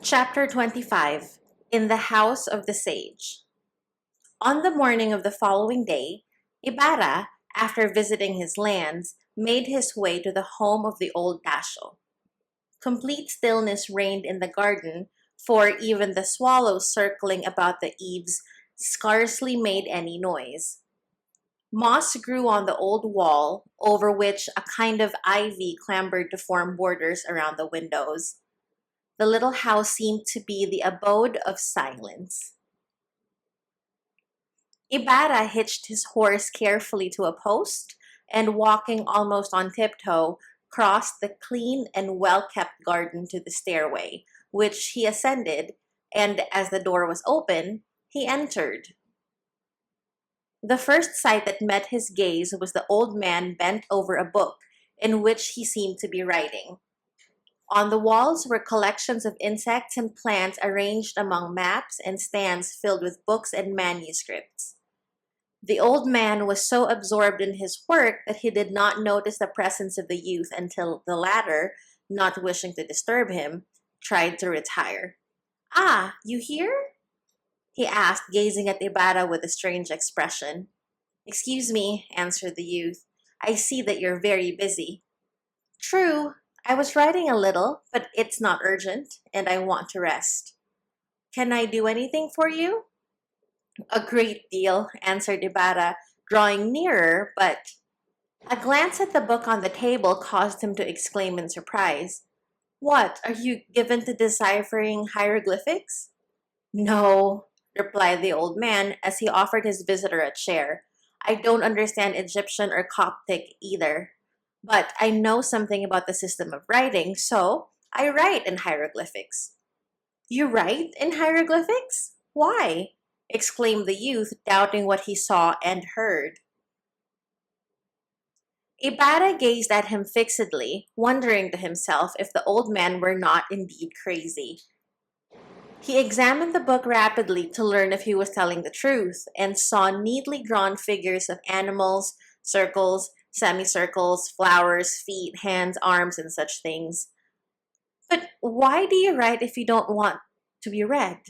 Chapter 25 In the House of the Sage. On the morning of the following day, Ibarra, after visiting his lands, made his way to the home of the old Tasio. Complete stillness reigned in the garden, for even the swallows circling about the eaves scarcely made any noise. Moss grew on the old wall, over which a kind of ivy clambered to form borders around the windows. The little house seemed to be the abode of silence. Ibarra hitched his horse carefully to a post and, walking almost on tiptoe, crossed the clean and well-kept garden to the stairway, which he ascended, and as the door was open, he entered. The first sight that met his gaze was the old man bent over a book in which he seemed to be writing. On the walls were collections of insects and plants arranged among maps and stands filled with books and manuscripts. The old man was so absorbed in his work that he did not notice the presence of the youth until the latter, not wishing to disturb him, tried to retire. "Ah, you here?" he asked, gazing at Ibarra with a strange expression. "Excuse me," answered the youth. "I see that you're very busy." "True. I was writing a little, but it's not urgent, and I want to rest." "Can I do anything for you?" "A great deal," answered Ibarra, drawing nearer, but a glance at the book on the table caused him to exclaim in surprise. "What, are you given to deciphering hieroglyphics?" "No," replied the old man as he offered his visitor a chair. "I don't understand Egyptian or Coptic either. But I know something about the system of writing, so I write in hieroglyphics." "You write in hieroglyphics? Why?" exclaimed the youth, doubting what he saw and heard. Ibarra gazed at him fixedly, wondering to himself if the old man were not indeed crazy. He examined the book rapidly to learn if he was telling the truth, and saw neatly drawn figures of animals, circles, semicircles, flowers, feet, hands, arms, and such things. "But why do you write if you don't want to be read?"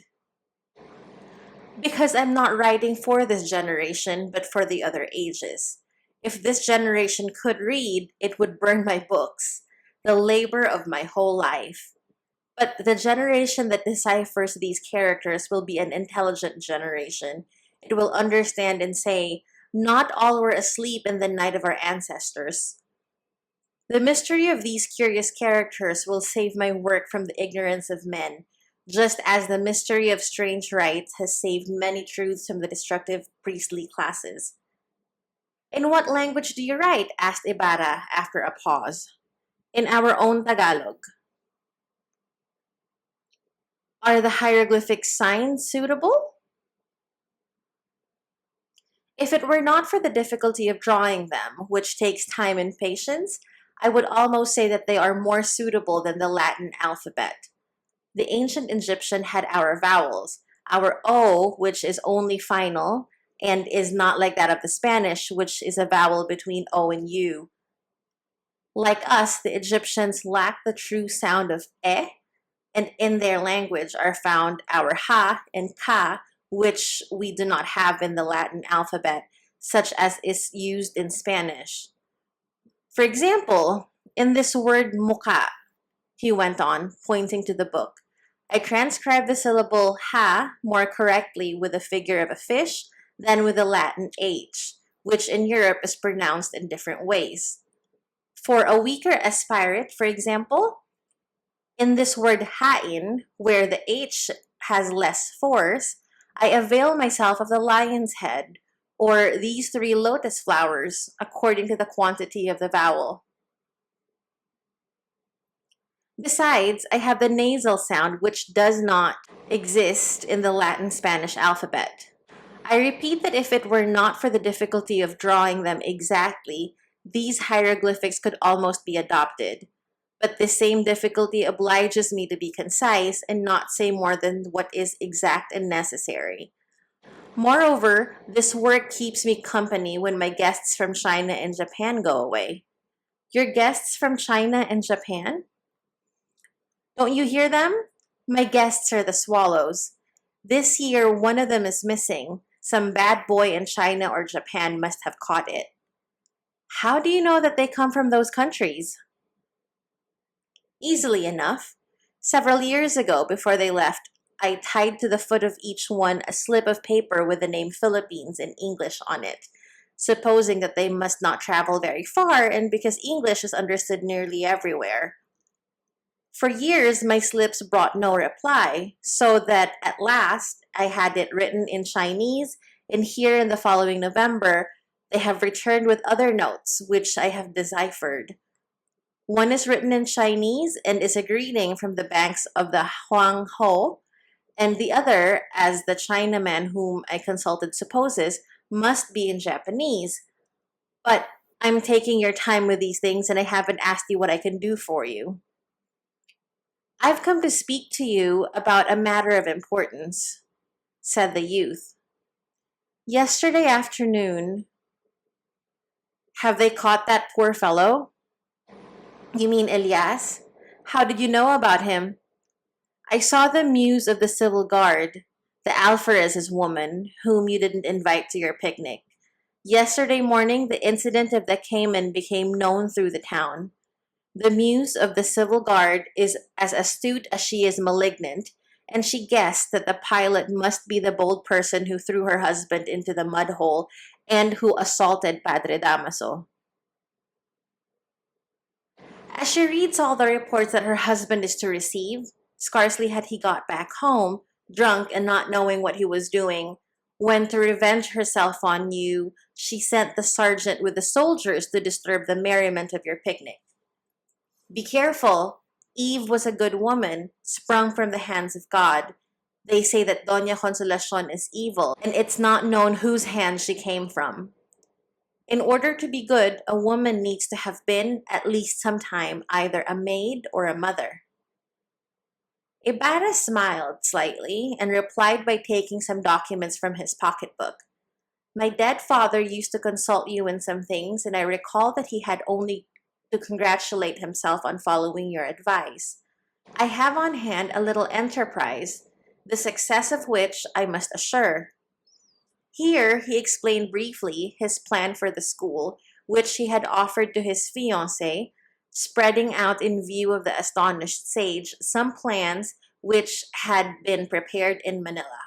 "Because I'm not writing for this generation, but for the other ages. If this generation could read, it would burn my books, the labor of my whole life. But the generation that deciphers these characters will be an intelligent generation. It will understand and say, 'Not all were asleep in the night of our ancestors.' The mystery of these curious characters will save my work from the ignorance of men, just as the mystery of strange rites has saved many truths from the destructive priestly classes." "In what language do you write?" asked Ibarra after a pause. "In our own Tagalog." "Are the hieroglyphic signs suitable?" "If it were not for the difficulty of drawing them, which takes time and patience, I would almost say that they are more suitable than the Latin alphabet. The ancient Egyptian had our vowels, our O, which is only final, and is not like that of the Spanish, which is a vowel between O and U. Like us, the Egyptians lack the true sound of E, and in their language are found our ha and ka, which we do not have in the Latin alphabet, such as is used in Spanish. For example, in this word muka, he went on, pointing to the book, I transcribe the syllable ha more correctly with the figure of a fish than with the Latin h, which in Europe is pronounced in different ways. For a weaker aspirate, for example, in this word hain, where the H has less force, I avail myself of the lion's head, or these three lotus flowers, according to the quantity of the vowel. Besides, I have the nasal sound, which does not exist in the Latin Spanish alphabet. I repeat that if it were not for the difficulty of drawing them exactly, these hieroglyphics could almost be adopted. But this same difficulty obliges me to be concise and not say more than what is exact and necessary. Moreover, this work keeps me company when my guests from China and Japan go away." "Your guests from China and Japan? Don't you hear them? My guests are the swallows. This year, one of them is missing. Some bad boy in China or Japan must have caught it. How do you know that they come from those countries? Easily enough. Several years ago, before they left, I tied to the foot of each one a slip of paper with the name Philippines in English on it, supposing that they must not travel very far and because English is understood nearly everywhere. For years, my slips brought no reply, so that at last I had it written in Chinese, and here in the following November, they have returned with other notes, which I have deciphered. One is written in Chinese and is a greeting from the banks of the Huang Ho, and the other, as the Chinaman whom I consulted supposes, must be in Japanese. But I'm taking your time with these things and I haven't asked you what I can do for you. I've come to speak to you about a matter of importance, said the youth. Yesterday afternoon, have they caught that poor fellow? You mean Elias? How did you know about him? I saw the muse of the civil guard, the alferez's woman, whom you didn't invite to your picnic. Yesterday morning, the incident of the Cayman became known through the town. The muse of the civil guard is as astute as she is malignant, and she guessed that the pilot must be the bold person who threw her husband into the mud hole and who assaulted Padre Damaso. As she reads all the reports that her husband is to receive, scarcely had he got back home, drunk and not knowing what he was doing, when to revenge herself on you, she sent the sergeant with the soldiers to disturb the merriment of your picnic. Be careful. Eve was a good woman, sprung from the hands of God. They say that Doña Consolacion is evil, and it's not known whose hand she came from. In order to be good, a woman needs to have been, at least sometime, either a maid or a mother. Ibarra smiled slightly and replied by taking some documents from his pocketbook. My dead father used to consult you in some things, and I recall that he had only to congratulate himself on following your advice. I have on hand a little enterprise, the success of which I must assure. Here he explained briefly his plan for the school, which he had offered to his fiancée, spreading out in view of the astonished sage some plans which had been prepared in Manila.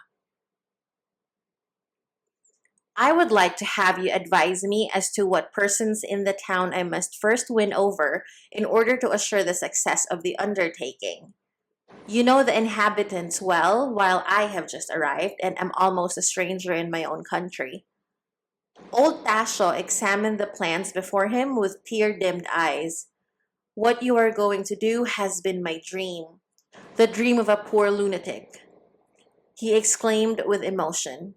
I would like to have you advise me as to what persons in the town I must first win over in order to assure the success of the undertaking. You know the inhabitants well, while I have just arrived and am almost a stranger in my own country. Old Tasio examined the plans before him with tear-dimmed eyes. What you are going to do has been my dream, the dream of a poor lunatic, he exclaimed with emotion.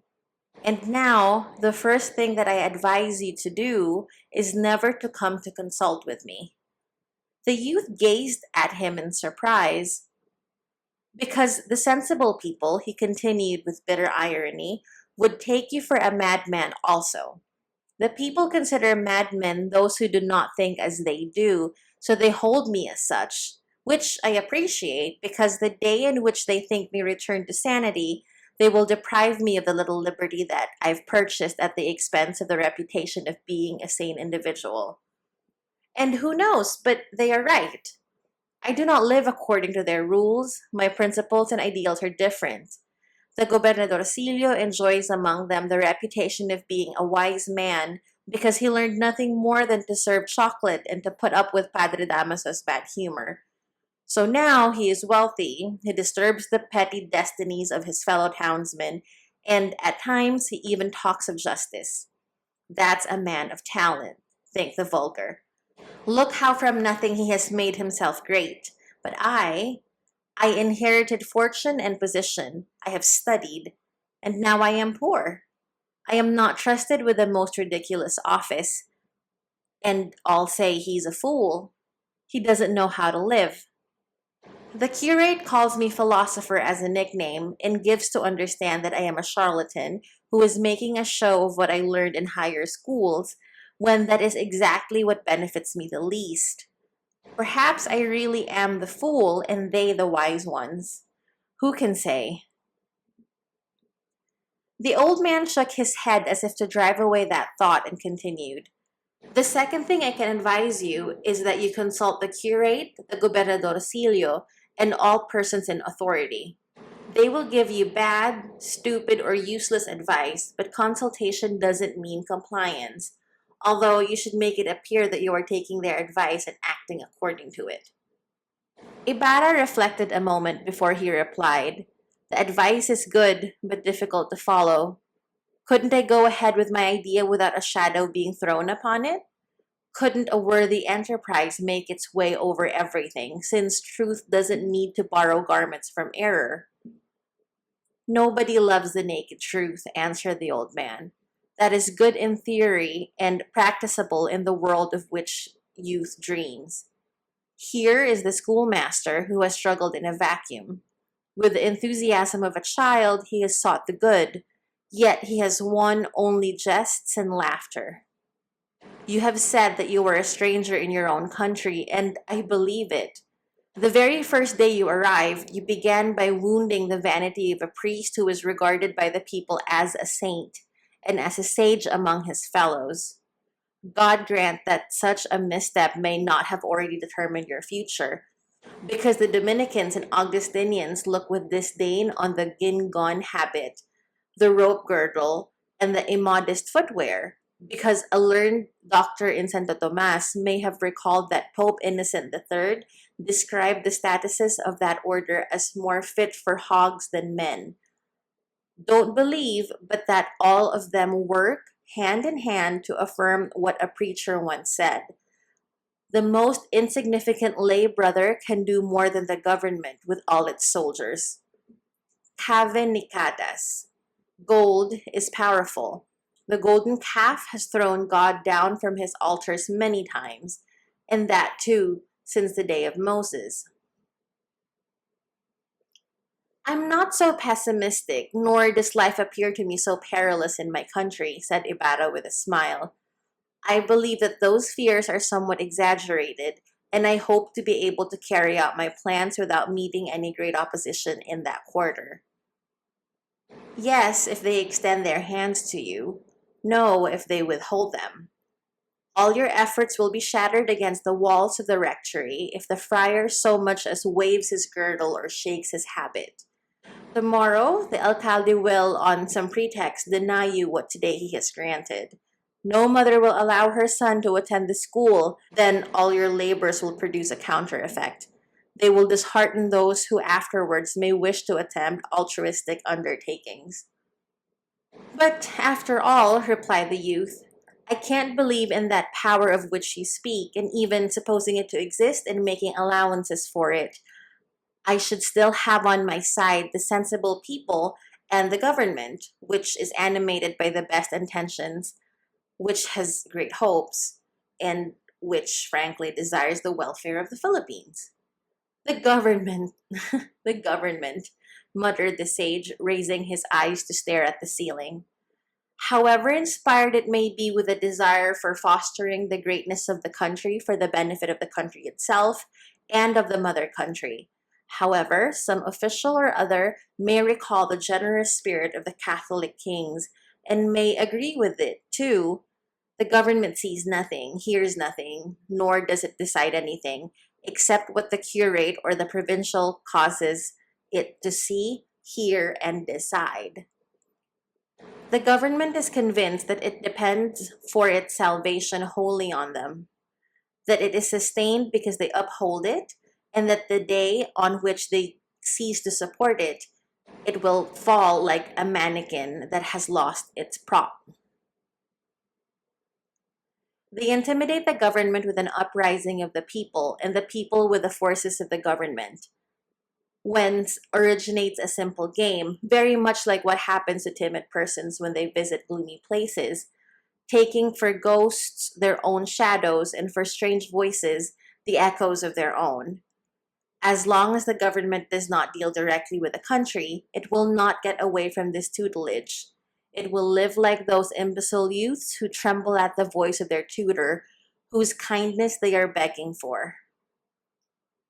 And now, the first thing that I advise you to do is never to come to consult with me. The youth gazed at him in surprise. Because the sensible people, he continued with bitter irony, would take you for a madman also. The people consider madmen those who do not think as they do, so they hold me as such, which I appreciate because the day in which they think me returned to sanity, they will deprive me of the little liberty that I've purchased at the expense of the reputation of being a sane individual. And who knows, but they are right. I do not live according to their rules. My principles and ideals are different. The Gobernadorcillo enjoys among them the reputation of being a wise man because he learned nothing more than to serve chocolate and to put up with Padre Damaso's bad humor. So now he is wealthy, he disturbs the petty destinies of his fellow townsmen, and at times he even talks of justice. That's a man of talent, think the vulgar. Look how from nothing he has made himself great. But I inherited fortune and position. I have studied, and now I am poor. I am not trusted with the most ridiculous office, and all say he's a fool. He doesn't know how to live. The curate calls me philosopher as a nickname and gives to understand that I am a charlatan who is making a show of what I learned in higher schools, when that is exactly what benefits me the least. Perhaps I really am the fool and they the wise ones. Who can say? The old man shook his head as if to drive away that thought and continued. The second thing I can advise you is that you consult the curate, the gobernadorcillo, and all persons in authority. They will give you bad, stupid, or useless advice, but consultation doesn't mean compliance, although you should make it appear that you are taking their advice and acting according to it. Ibarra reflected a moment before he replied, The advice is good, but difficult to follow. Couldn't I go ahead with my idea without a shadow being thrown upon it? Couldn't a worthy enterprise make its way over everything, since truth doesn't need to borrow garments from error? Nobody loves the naked truth, answered the old man. That is good in theory and practicable in the world of which youth dreams. Here is the schoolmaster who has struggled in a vacuum. With the enthusiasm of a child, he has sought the good, yet he has won only jests and laughter. You have said that you were a stranger in your own country, and I believe it. The very first day you arrived, you began by wounding the vanity of a priest who was regarded by the people as a saint and as a sage among his fellows. God grant that such a misstep may not have already determined your future, because the Dominicans and Augustinians look with disdain on the guingon habit, the rope girdle, and the immodest footwear, because a learned doctor in Santo Tomas may have recalled that Pope Innocent III described the statuses of that order as more fit for hogs than men. Don't believe, but that all of them work hand in hand to affirm what a preacher once said. The most insignificant lay brother can do more than the government with all its soldiers. Cave nicadas. Gold is powerful. The golden calf has thrown God down from his altars many times, and that too since the day of Moses. I'm not so pessimistic, nor does life appear to me so perilous in my country, said Ibarra with a smile. I believe that those fears are somewhat exaggerated, and I hope to be able to carry out my plans without meeting any great opposition in that quarter. Yes, if they extend their hands to you. No, if they withhold them. All your efforts will be shattered against the walls of the rectory if the friar so much as waves his girdle or shakes his habit. Tomorrow, the alcalde will, on some pretext, deny you what today he has granted. No mother will allow her son to attend the school, then all your labors will produce a counter effect. They will dishearten those who afterwards may wish to attempt altruistic undertakings. But after all, replied the youth, I can't believe in that power of which you speak, and even supposing it to exist and making allowances for it, I should still have on my side the sensible people and the government, which is animated by the best intentions, which has great hopes, and which frankly desires the welfare of the Philippines. The government, the government, muttered the sage, raising his eyes to stare at the ceiling. However inspired it may be with a desire for fostering the greatness of the country for the benefit of the country itself and of the mother country. However, some official or other may recall the generous spirit of the Catholic kings and may agree with it, too. The government sees nothing, hears nothing, nor does it decide anything, except what the curate or the provincial causes it to see, hear, and decide. The government is convinced that it depends for its salvation wholly on them, that it is sustained because they uphold it, and that the day on which they cease to support it, it will fall like a mannequin that has lost its prop. They intimidate the government with an uprising of the people, and the people with the forces of the government. Whence originates a simple game, very much like what happens to timid persons when they visit gloomy places, taking for ghosts their own shadows and for strange voices the echoes of their own. As long as the government does not deal directly with the country, it will not get away from this tutelage. It will live like those imbecile youths who tremble at the voice of their tutor, whose kindness they are begging for.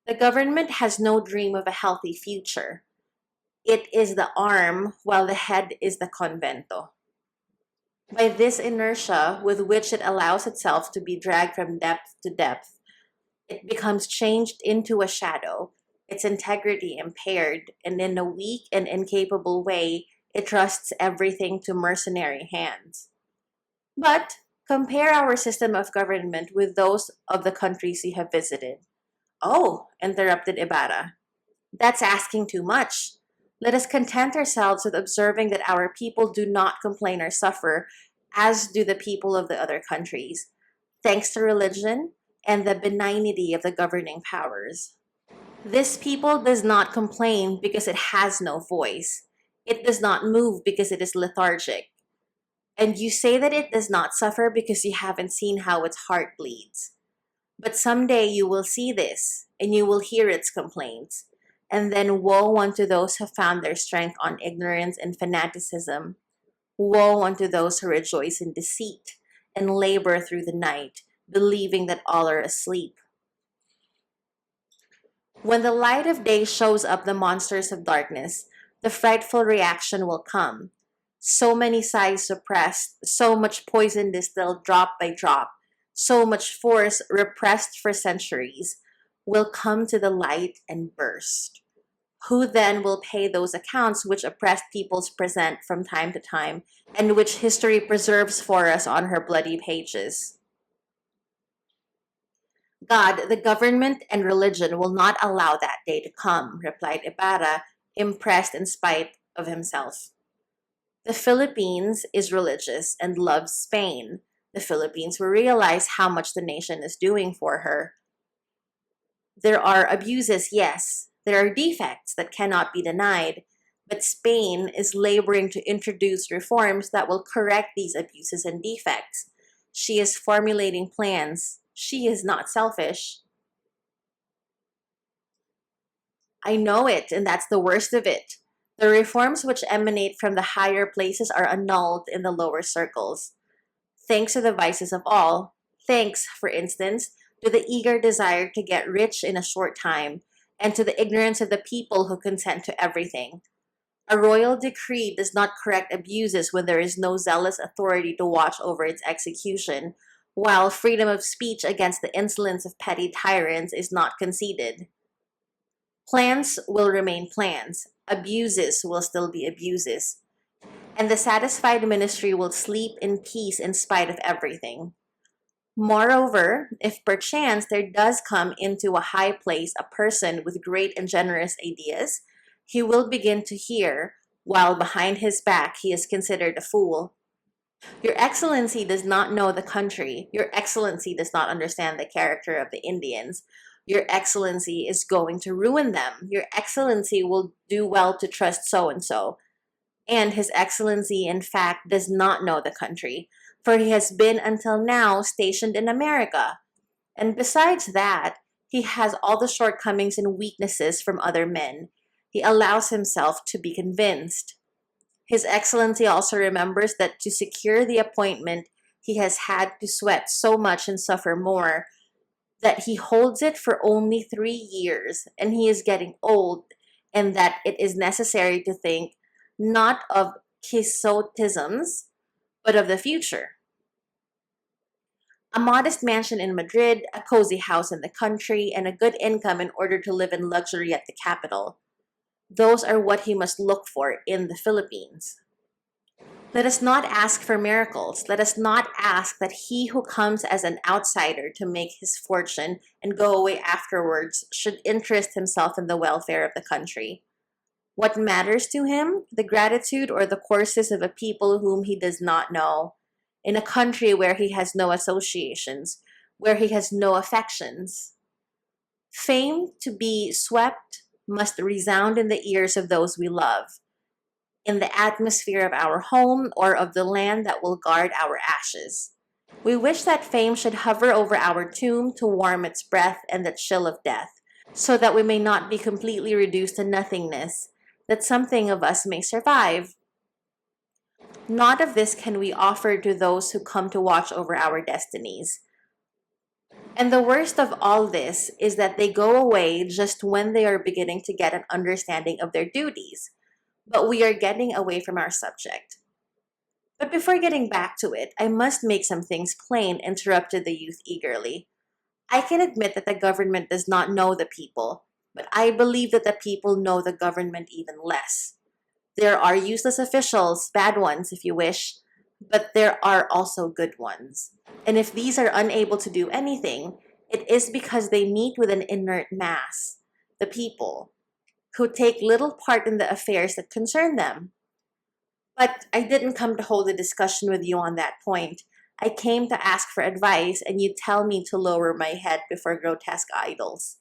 The government has no dream of a healthy future. It is the arm, while the head is the convento. By this inertia with which it allows itself to be dragged from depth to depth, it becomes changed into a shadow, its integrity impaired, and in a weak and incapable way, it trusts everything to mercenary hands. But compare our system of government with those of the countries you have visited. Oh, interrupted Ibarra, that's asking too much. Let us content ourselves with observing that our people do not complain or suffer, as do the people of the other countries, thanks to religion and the benignity of the governing powers. This people does not complain because it has no voice. It does not move because it is lethargic. And you say that it does not suffer because you haven't seen how its heart bleeds. But someday you will see this, and you will hear its complaints. And then woe unto those who found their strength on ignorance and fanaticism. Woe unto those who rejoice in deceit and labor through the night, believing that all are asleep. When the light of day shows up the monsters of darkness, the frightful reaction will come. So many sighs suppressed, so much poison distilled drop by drop, so much force repressed for centuries, will come to the light and burst. Who then will pay those accounts which oppressed peoples present from time to time, and which history preserves for us on her bloody pages? God, the government, and religion will not allow that day to come, replied Ibarra, impressed in spite of himself. The Philippines is religious and loves Spain. The Philippines will realize how much the nation is doing for her. There are abuses, yes. There are defects that cannot be denied. But Spain is laboring to introduce reforms that will correct these abuses and defects. She is formulating plans. She is not selfish. I know it, and that's the worst of it. The reforms which emanate from the higher places are annulled in the lower circles. Thanks to the vices of all, thanks, for instance, to the eager desire to get rich in a short time, and to the ignorance of the people who consent to everything. A royal decree does not correct abuses when there is no zealous authority to watch over its execution, while freedom of speech against the insolence of petty tyrants is not conceded. Plans will remain plans, abuses will still be abuses, and the satisfied ministry will sleep in peace in spite of everything. Moreover, if perchance there does come into a high place a person with great and generous ideas, he will begin to hear, while behind his back he is considered a fool. Your Excellency does not know the country. Your Excellency does not understand the character of the Indians. Your Excellency is going to ruin them. Your Excellency will do well to trust so and so. And His Excellency, in fact, does not know the country, for he has been until now stationed in America. And besides that, he has all the shortcomings and weaknesses from other men. He allows himself to be convinced. His Excellency also remembers that to secure the appointment, he has had to sweat so much and suffer more, that he holds it for only 3 years, and he is getting old, and that it is necessary to think not of quixotisms, but of the future. A modest mansion in Madrid, a cozy house in the country, and a good income in order to live in luxury at the capital. Those are what he must look for in the Philippines. Let us not ask for miracles. Let us not ask that he who comes as an outsider to make his fortune and go away afterwards should interest himself in the welfare of the country. What matters to him? The gratitude or the courses of a people whom he does not know, in a country where he has no associations, where he has no affections. Fame to be swept must resound in the ears of those we love, in the atmosphere of our home or of the land that will guard our ashes. We wish that fame should hover over our tomb to warm its breath and the chill of death, so that we may not be completely reduced to nothingness, that something of us may survive. Not of this can we offer to those who come to watch over our destinies. And the worst of all this is that they go away just when they are beginning to get an understanding of their duties. But we are getting away from our subject. But before getting back to it, I must make some things plain, interrupted the youth eagerly. I can admit that the government does not know the people, but I believe that the people know the government even less. There are useless officials, bad ones if you wish, but there are also good ones. And if these are unable to do anything, it is because they meet with an inert mass, the people, who take little part in the affairs that concern them. But I didn't come to hold a discussion with you on that point. I came to ask for advice, and you tell me to lower my head before grotesque idols.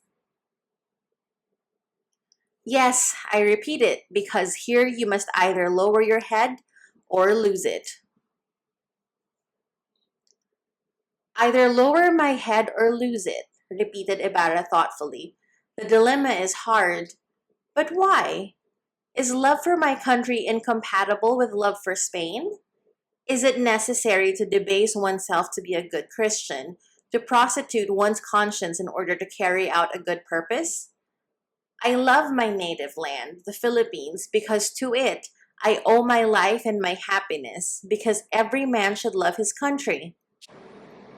Yes, I repeat it, because here you must either lower your head or lose it. Either lower my head or lose it, repeated Ibarra thoughtfully. The dilemma is hard. But why? Is love for my country incompatible with love for Spain? Is it necessary to debase oneself to be a good Christian, to prostitute one's conscience in order to carry out a good purpose? I love my native land, the Philippines, because to it I owe my life and my happiness, because every man should love his country.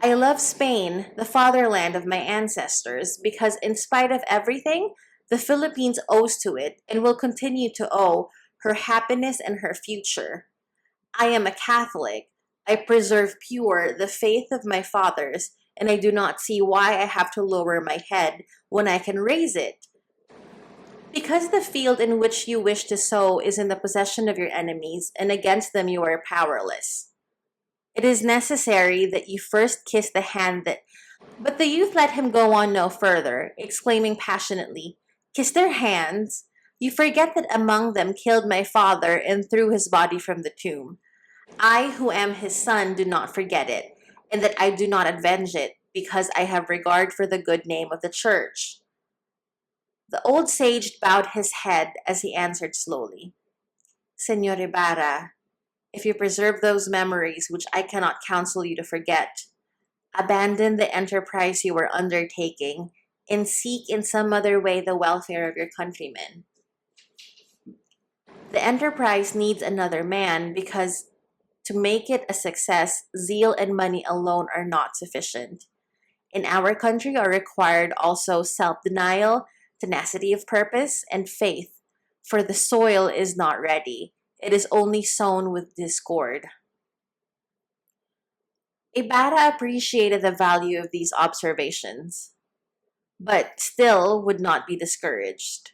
I love Spain, the fatherland of my ancestors, because in spite of everything, the Philippines owes to it and will continue to owe her happiness and her future. I am a Catholic. I preserve pure the faith of my fathers, and I do not see why I have to lower my head when I can raise it. Because the field in which you wish to sow is in the possession of your enemies, and against them you are powerless. It is necessary that you first kiss the hand that. But the youth let him go on no further, exclaiming passionately, Kiss their hands? You forget that among them killed my father and threw his body from the tomb. I, who am his son, do not forget it, and that I do not avenge it, because I have regard for the good name of the church. The old sage bowed his head as he answered slowly, Senor Ibarra, if you preserve those memories which I cannot counsel you to forget, abandon the enterprise you are undertaking and seek in some other way the welfare of your countrymen. The enterprise needs another man because to make it a success, zeal and money alone are not sufficient. In our country are required also self-denial, tenacity of purpose, and faith, for the soil is not ready. It is only sown with discord. Ibarra appreciated the value of these observations, but still would not be discouraged.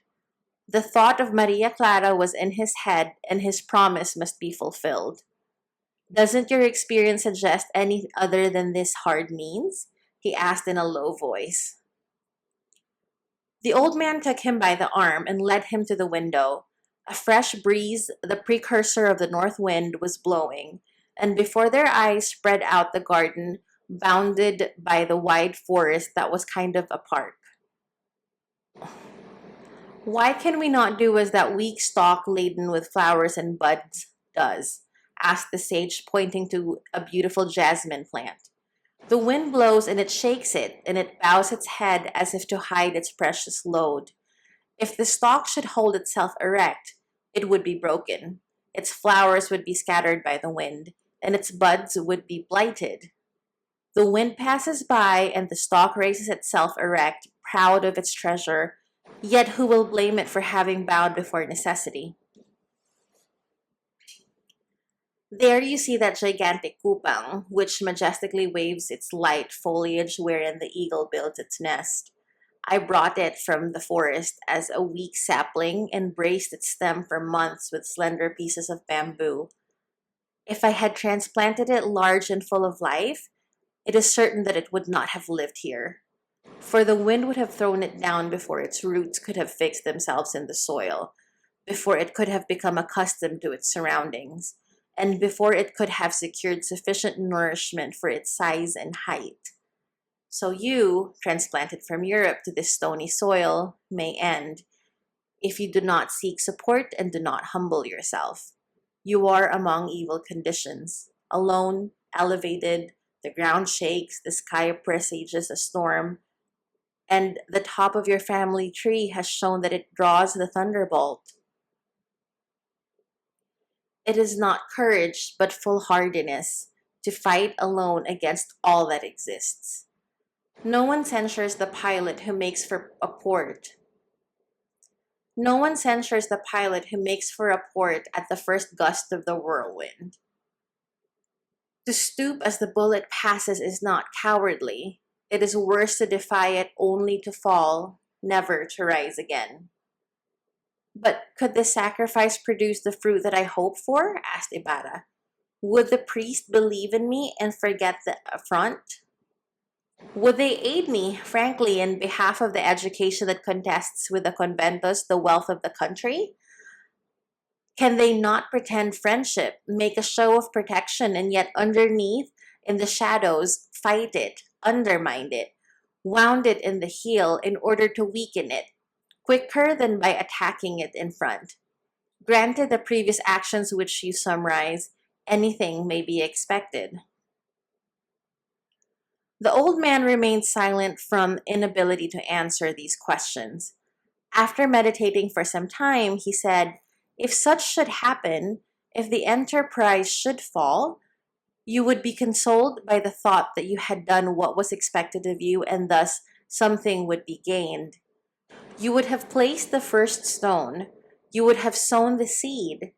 The thought of Maria Clara was in his head, and his promise must be fulfilled. Doesn't your experience suggest any other than this hard means? He asked in a low voice. The old man took him by the arm and led him to the window. A fresh breeze, the precursor of the north wind, was blowing, and before their eyes spread out the garden, bounded by the wide forest that was kind of a park. Why can we not do as that weak stalk laden with flowers and buds does? Asked the sage, pointing to a beautiful jasmine plant. The wind blows and it shakes it, and it bows its head as if to hide its precious load. If the stalk should hold itself erect, it would be broken. Its flowers would be scattered by the wind, and its buds would be blighted. The wind passes by, and the stalk raises itself erect, proud of its treasure, yet who will blame it for having bowed before necessity? There you see that gigantic kupang, which majestically waves its light foliage wherein the eagle builds its nest. I brought it from the forest as a weak sapling and braced its stem for months with slender pieces of bamboo. If I had transplanted it large and full of life, it is certain that it would not have lived here, for the wind would have thrown it down before its roots could have fixed themselves in the soil, before it could have become accustomed to its surroundings, and before it could have secured sufficient nourishment for its size and height. So you, transplanted from Europe to this stony soil, may end if you do not seek support and do not humble yourself. You are among evil conditions, alone, elevated, the ground shakes, the sky presages a storm, and the top of your family tree has shown that it draws the thunderbolt. It is not courage, but foolhardiness to fight alone against all that exists. No one censures the pilot who makes for a port. No one censures the pilot who makes for a port at the first gust of the whirlwind. To stoop as the bullet passes is not cowardly. It is worse to defy it only to fall, never to rise again. But could this sacrifice produce the fruit that I hope for? Asked Ibarra. Would the priest believe in me and forget the affront? Would they aid me, frankly, in behalf of the education that contests with the conventos the wealth of the country? Can they not pretend friendship, make a show of protection, and yet underneath, in the shadows, fight it, undermine it, wound it in the heel in order to weaken it, quicker than by attacking it in front? Granted the previous actions which you summarize, anything may be expected. The old man remained silent from inability to answer these questions. After meditating for some time, he said, if such should happen, if the enterprise should fall, you would be consoled by the thought that you had done what was expected of you and thus something would be gained. You would have placed the first stone, you would have sown the seed,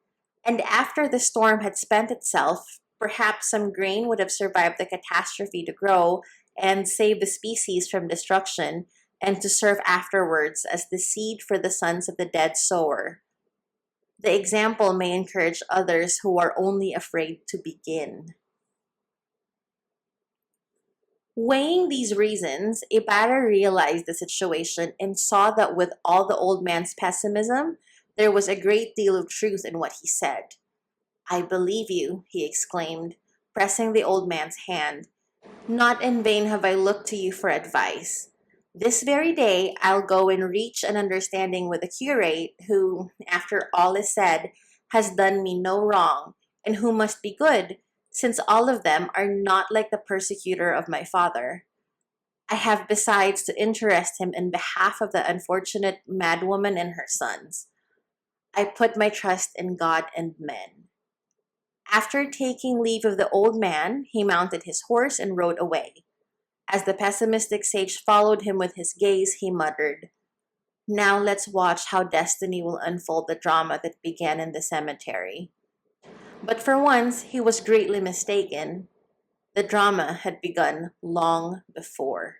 and after the storm had spent itself, perhaps some grain would have survived the catastrophe to grow and save the species from destruction, and to serve afterwards as the seed for the sons of the dead sower. The example may encourage others who are only afraid to begin. Weighing these reasons, Ibarra realized the situation and saw that with all the old man's pessimism, there was a great deal of truth in what he said. I believe you, he exclaimed, pressing the old man's hand. Not in vain have I looked to you for advice. This very day I'll go and reach an understanding with the curate who, after all is said, has done me no wrong, and who must be good, since all of them are not like the persecutor of my father. I have besides to interest him in behalf of the unfortunate madwoman and her sons. I put my trust in God and men. After taking leave of the old man, he mounted his horse and rode away. As the pessimistic sage followed him with his gaze, he muttered, now let's watch how destiny will unfold the drama that began in the cemetery. But for once, he was greatly mistaken. The drama had begun long before.